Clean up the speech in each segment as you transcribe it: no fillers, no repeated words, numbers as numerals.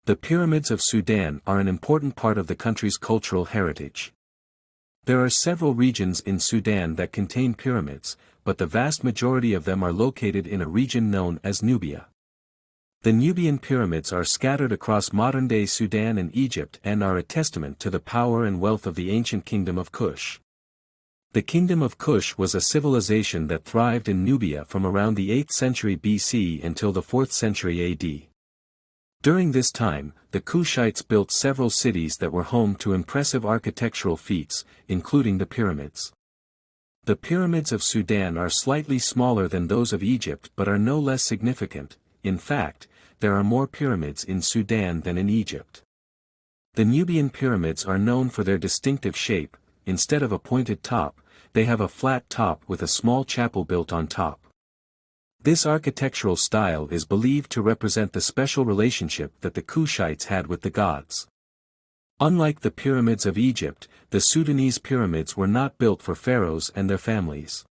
The pyramids of Sudan are an important part of the country's cultural heritage. There are several regions in Sudan that contain pyramids, but the vast majority of them are located in a region known as Nubia. The Nubian pyramids are scattered across modern-day Sudan and Egypt and are a testament to the power and wealth of the ancient kingdom of Kush. The kingdom of Kush was a civilization that thrived in Nubia from around the 8th century BC until the 4th century AD. During this time, the Kushites built several cities that were home to impressive architectural feats, including the pyramids. The pyramids of Sudan are slightly smaller than those of Egypt but are no less significant. In fact, there are more pyramids in Sudan than in Egypt. The Nubian pyramids are known for their distinctive shape. Instead of a pointed top, they have a flat top with a small chapel built on top. This architectural style is believed to represent the special relationship that the Kushites had with the gods. Unlike the pyramids of Egypt, the Sudanese pyramids were not built for pharaohs and their families.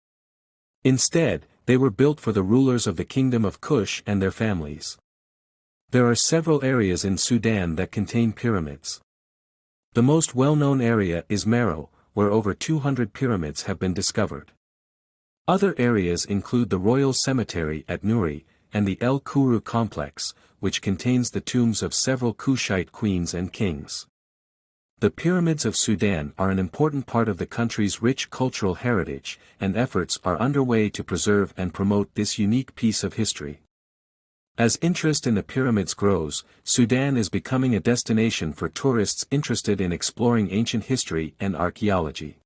Instead, they were built for the rulers of the kingdom of Kush and their families. There are several areas in Sudan that contain pyramids. The most well-known area is Meroe, where over 200 pyramids have been discovered. Other areas include the Royal Cemetery at Nuri, and the El Kuru complex, which contains the tombs of several Kushite queens and kings. The pyramids of Sudan are an important part of the country's rich cultural heritage, and efforts are underway to preserve and promote this unique piece of history. As interest in the pyramids grows, Sudan is becoming a destination for tourists interested in exploring ancient history and archaeology.